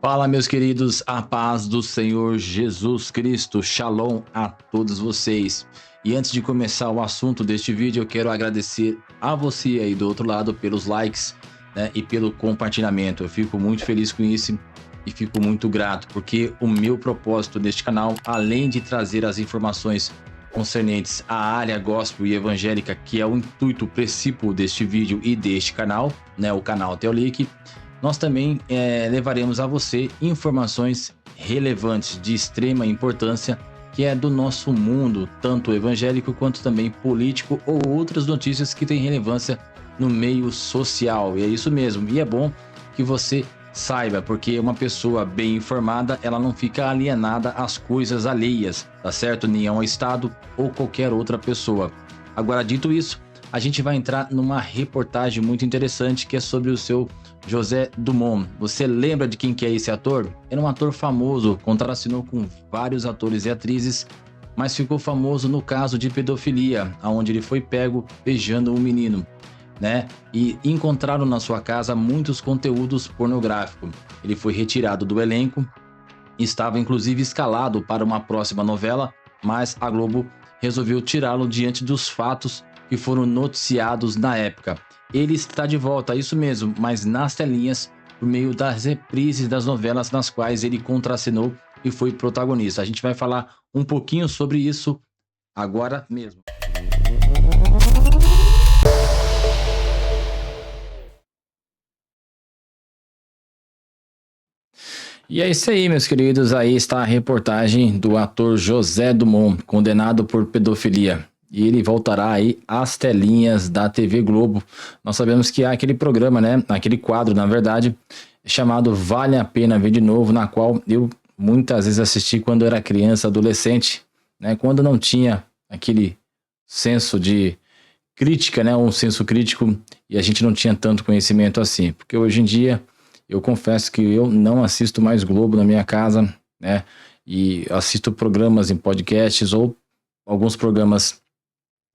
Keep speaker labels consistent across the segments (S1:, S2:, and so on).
S1: Fala, meus queridos, a paz do Senhor Jesus Cristo, Shalom a todos vocês. E antes de começar o assunto deste vídeo, eu quero agradecer a você aí do outro lado pelos likes, né, e pelo compartilhamento. Eu fico muito feliz com isso e fico muito grato, porque o meu propósito neste canal, além de trazer as informações concernentes à área gospel e evangélica, que é o intuito principal deste vídeo e deste canal, né, o canal Teolic, nós também levaremos a você informações relevantes de extrema importância que é do nosso mundo, tanto evangélico quanto também político ou outras notícias que têm relevância no meio social. E é isso mesmo, e é bom que você saiba, porque uma pessoa bem informada, ela não fica alienada às coisas alheias, tá certo? Nem ao Estado ou qualquer outra pessoa. Agora, dito isso, a gente vai entrar numa reportagem muito interessante que é sobre o seu José Dumont. Você lembra de quem que é esse ator? Era um ator famoso, contracenou com vários atores e atrizes, mas ficou famoso no caso de pedofilia, onde ele foi pego beijando um menino, né? E encontraram na sua casa muitos conteúdos pornográficos. Ele foi retirado do elenco, estava inclusive escalado para uma próxima novela, mas a Globo resolveu tirá-lo diante dos fatos que foram noticiados na época. Ele está de volta, isso mesmo, mas nas telinhas, por meio das reprises das novelas nas quais ele contracenou e foi protagonista. A gente vai falar um pouquinho sobre isso agora mesmo. E é isso aí, meus queridos. Aí está a reportagem do ator José Dumont, condenado por pedofilia. E ele voltará aí às telinhas da TV Globo. Nós sabemos que há aquele programa, né? Aquele quadro, na verdade, chamado Vale a Pena Ver de Novo, na qual eu muitas vezes assisti quando era criança, adolescente, né? Quando não tinha aquele senso de crítica, né? Um senso crítico, e a gente não tinha tanto conhecimento assim. Porque hoje em dia, eu confesso que eu não assisto mais Globo na minha casa, né? E assisto programas em podcasts ou alguns programas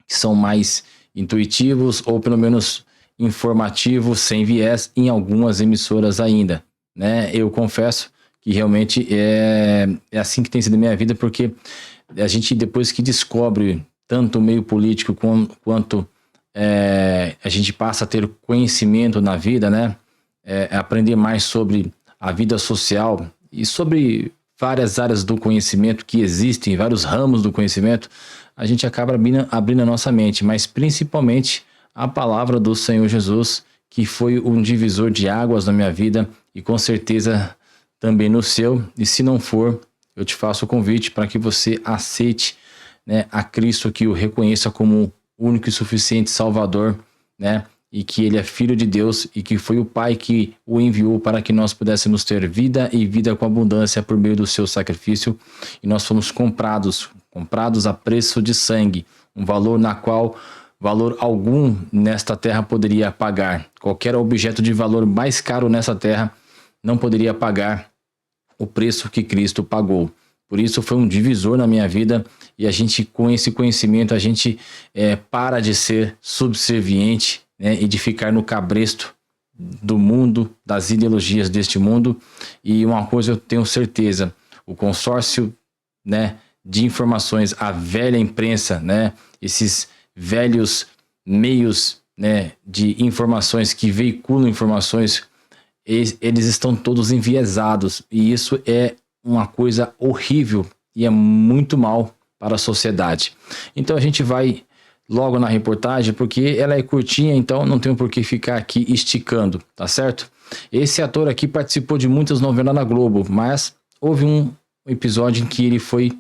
S1: que são mais intuitivos ou pelo menos informativos, sem viés, em algumas emissoras ainda, né? Eu confesso que realmente é assim que tem sido a minha vida, porque a gente, depois que descobre tanto o meio político quanto a gente passa a ter conhecimento na vida, né? Aprender mais sobre a vida social e sobre várias áreas do conhecimento que existem, vários ramos do conhecimento, a gente acaba abrindo a nossa mente, mas principalmente a palavra do Senhor Jesus, que foi um divisor de águas na minha vida e com certeza também no seu. E se não for, eu te faço o convite para que você aceite, né, a Cristo, que o reconheça como único e suficiente Salvador, né? E que ele é filho de Deus e que foi o Pai que o enviou para que nós pudéssemos ter vida e vida com abundância por meio do seu sacrifício. E nós fomos comprados a preço de sangue, um valor na qual valor algum nesta terra poderia pagar. Qualquer objeto de valor mais caro nessa terra não poderia pagar o preço que Cristo pagou. Por isso foi um divisor na minha vida, e a gente, com esse conhecimento, a gente para de ser subserviente, né, e de ficar no cabresto do mundo, das ideologias deste mundo. E uma coisa eu tenho certeza, o consórcio, né, de informações, a velha imprensa, né, esses velhos meios, né, de informações que veiculam informações, eles estão todos enviesados, e isso é uma coisa horrível e é muito mal para a sociedade. Então a gente vai logo na reportagem, porque ela é curtinha, então não tem por que ficar aqui esticando, tá certo? Esse ator aqui participou de muitas novelas na Globo, mas houve um episódio em que ele foi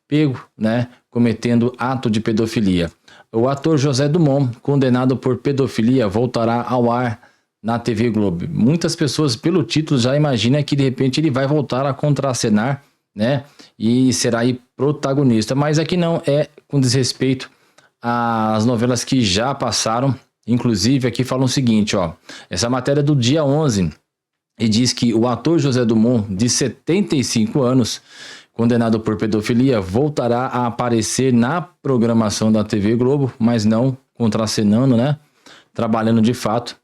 S1: pego, né, cometendo ato de pedofilia. O ator José Dumont, condenado por pedofilia, voltará ao ar na TV Globo. Muitas pessoas, pelo título, já imaginam que de repente ele vai voltar a contracenar, né, e será aí protagonista, mas aqui não é com desrespeito as novelas que já passaram. Inclusive aqui fala o seguinte, ó, essa matéria é do dia 11 e diz que o ator José Dumont, de 75 anos, condenado por pedofilia, voltará a aparecer na programação da TV Globo, mas não contracenando, né, trabalhando de fato.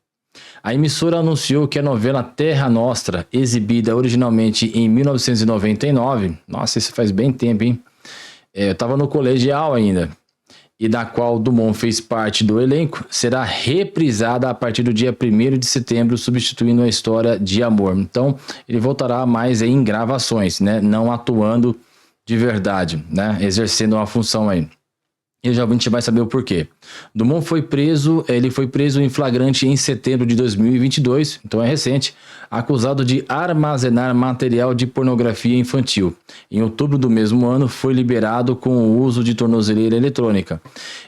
S1: A emissora anunciou que a novela Terra Nostra, exibida originalmente em 1999, nossa, isso faz bem tempo, hein? Eu estava no colegial ainda, e da qual Dumont fez parte do elenco, será reprisada a partir do dia 1º de setembro, substituindo a história de amor. Então, ele voltará mais em gravações, né? Não atuando de verdade, né? Exercendo uma função aí. E já a gente vai saber o porquê. Dumont ele foi preso em flagrante em setembro de 2022, então é recente, acusado de armazenar material de pornografia infantil. Em outubro do mesmo ano, foi liberado com o uso de tornozeleira eletrônica.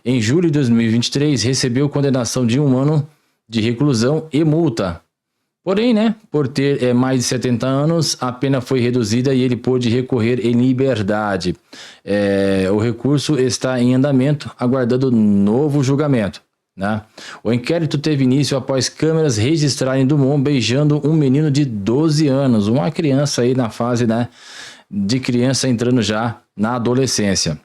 S1: Em julho de 2023, recebeu condenação de 1 ano de reclusão e multa. Porém, né, por ter mais de 70 anos, a pena foi reduzida e ele pôde recorrer em liberdade. O recurso está em andamento, aguardando novo julgamento, né? O inquérito teve início após câmeras registrarem Dumont beijando um menino de 12 anos, uma criança aí na fase, né, de criança entrando já na adolescência.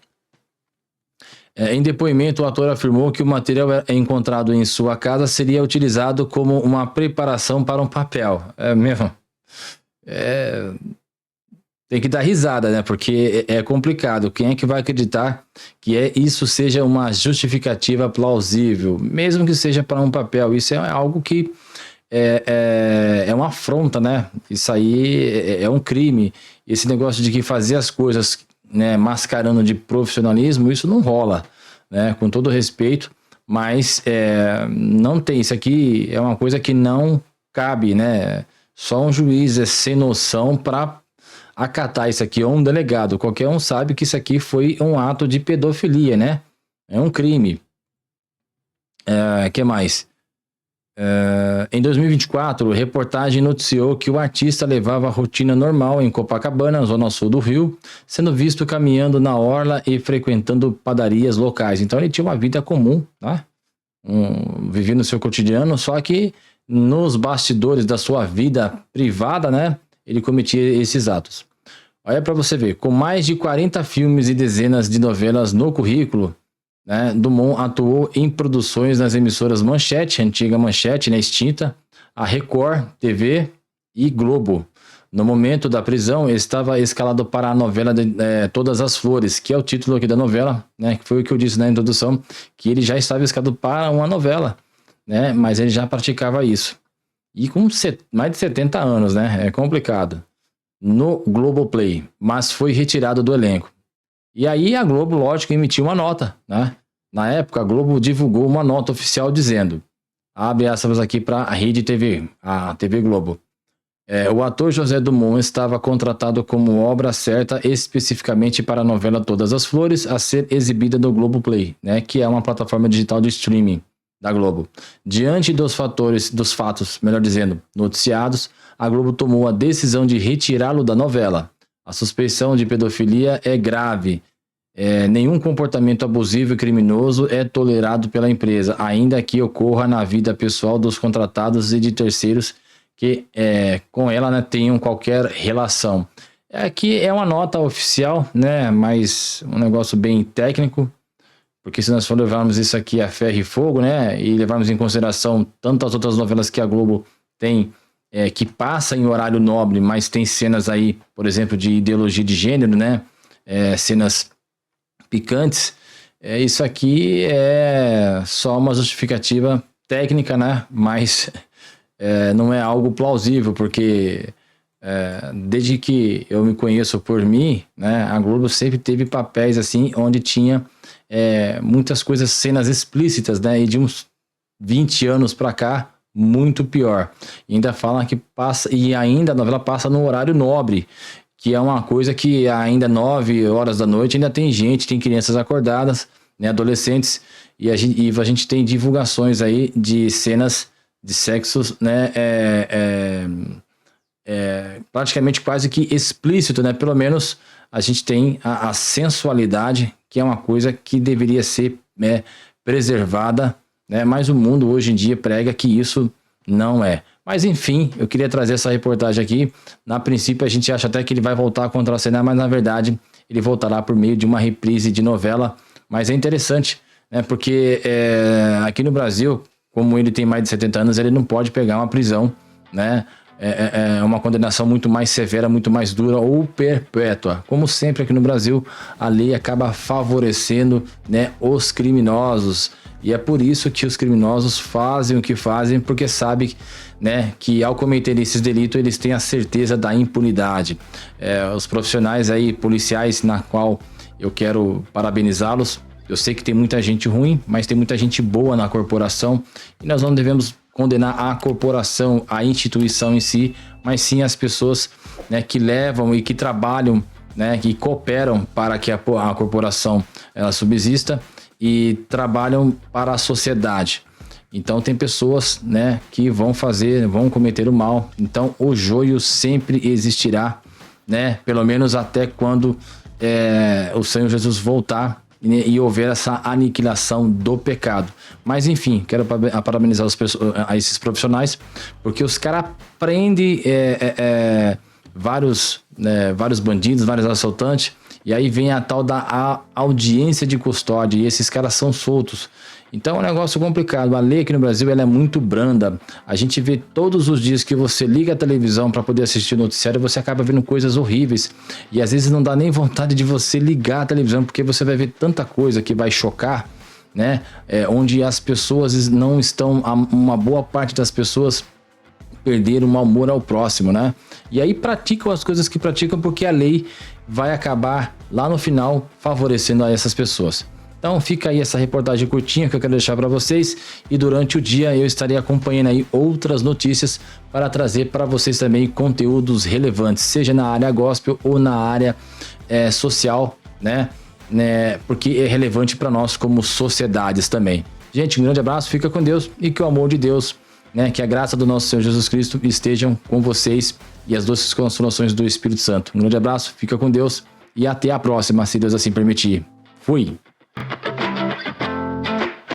S1: Em depoimento, o ator afirmou que o material encontrado em sua casa seria utilizado como uma preparação para um papel. É mesmo? Tem que dar risada, né? Porque é complicado. Quem é que vai acreditar que isso seja uma justificativa plausível? Mesmo que seja para um papel. Isso é algo que é uma afronta, né? Isso aí é um crime. Esse negócio de que fazer as coisas, né, mascarando de profissionalismo, isso não rola, né? Com todo respeito, mas não tem. Isso aqui é uma coisa que não cabe, né? Só um juiz sem noção para acatar isso aqui, ou um delegado. Qualquer um sabe que isso aqui foi um ato de pedofilia, né? É um crime. Que mais? Em 2024, reportagem noticiou que o artista levava a rotina normal em Copacabana, zona sul do Rio, sendo visto caminhando na orla e frequentando padarias locais. Então ele tinha uma vida comum, né? Vivia no seu cotidiano, só que nos bastidores da sua vida privada, né, ele cometia esses atos. Olha para você ver, com mais de 40 filmes e dezenas de novelas no currículo, né, Dumont atuou em produções nas emissoras Manchete, antiga Manchete, né, extinta, a Record TV e Globo. No momento da prisão, estava escalado para a novela Todas as Flores, que é o título aqui da novela, né, que foi o que eu disse na introdução, que ele já estava escalado para uma novela, né, mas ele já praticava isso. E com mais de 70 anos, né, é complicado. No Globoplay, mas foi retirado do elenco. E aí a Globo, lógico, emitiu uma nota, né? Na época, a Globo divulgou uma nota oficial dizendo, abre aspas aqui para a Rede TV, a TV Globo. O ator José Dumont estava contratado como obra certa especificamente para a novela Todas as Flores a ser exibida no Globoplay, né? Que é uma plataforma digital de streaming da Globo. Diante dos fatos, melhor dizendo, noticiados, a Globo tomou a decisão de retirá-lo da novela. A suspeição de pedofilia é grave. Nenhum comportamento abusivo e criminoso é tolerado pela empresa, ainda que ocorra na vida pessoal dos contratados e de terceiros que com ela, né, tenham qualquer relação. Aqui é uma nota oficial, né, mas um negócio bem técnico, porque se nós for levarmos isso aqui a ferro e fogo, né, e levarmos em consideração tantas outras novelas que a Globo tem, que passa em horário nobre, mas tem cenas aí, por exemplo, de ideologia de gênero, né, cenas picantes, isso aqui é só uma justificativa técnica, né, mas não é algo plausível, porque desde que eu me conheço por mim, né, a Globo sempre teve papéis assim, onde tinha muitas coisas, cenas explícitas, né, e de uns 20 anos para cá, muito pior. E ainda falam que passa, e ainda a novela passa no horário nobre, que é uma coisa que ainda 9 horas da noite ainda tem gente, tem crianças acordadas, né, adolescentes, e a gente tem divulgações aí de cenas de sexos, né, praticamente quase que explícito, né, pelo menos a gente tem a sensualidade, que é uma coisa que deveria ser preservada, né, mas o mundo hoje em dia prega que isso não é. Mas enfim, eu queria trazer essa reportagem aqui. Na princípio a gente acha até que ele vai voltar a contracenar, mas na verdade ele voltará por meio de uma reprise de novela. Mas é interessante, né? Porque aqui no Brasil, como ele tem mais de 70 anos, ele não pode pegar uma prisão, né? É uma condenação muito mais severa, muito mais dura ou perpétua. Como sempre aqui no Brasil, a lei acaba favorecendo, né, os criminosos. E é por isso que os criminosos fazem o que fazem, porque sabem, né, que ao cometer esses delitos eles têm a certeza da impunidade. Os profissionais aí, policiais, na qual eu quero parabenizá-los. Eu sei que tem muita gente ruim, mas tem muita gente boa na corporação e nós não devemos condenar a corporação, a instituição em si, mas sim as pessoas, né, que levam e que trabalham, né, que cooperam para que a corporação ela subsista e trabalham para a sociedade. Então tem pessoas, né, que vão cometer o mal. Então o joio sempre existirá, né, pelo menos até quando o Senhor Jesus voltar e houver essa aniquilação do pecado. Mas enfim, quero parabenizar a esses profissionais, porque os caras prendem vários bandidos, vários assaltantes, e aí vem a tal da audiência de custódia, e esses caras são soltos. Então é um negócio complicado. A lei aqui no Brasil ela é muito branda. A gente vê todos os dias que você liga a televisão para poder assistir o noticiário, você acaba vendo coisas horríveis. E às vezes não dá nem vontade de você ligar a televisão, porque você vai ver tanta coisa que vai chocar, né? Onde as pessoas não estão, uma boa parte das pessoas perderam o amor ao próximo, né? E aí praticam as coisas que praticam porque a lei vai acabar lá no final favorecendo a essas pessoas. Então fica aí essa reportagem curtinha que eu quero deixar para vocês, e durante o dia eu estarei acompanhando aí outras notícias para trazer para vocês também conteúdos relevantes, seja na área gospel ou na área social, né? Porque é relevante para nós como sociedades também. Gente, um grande abraço, fica com Deus e que o amor de Deus, né, que a graça do nosso Senhor Jesus Cristo estejam com vocês e as doces consolações do Espírito Santo. Um grande abraço, fica com Deus e até a próxima, se Deus assim permitir. Fui!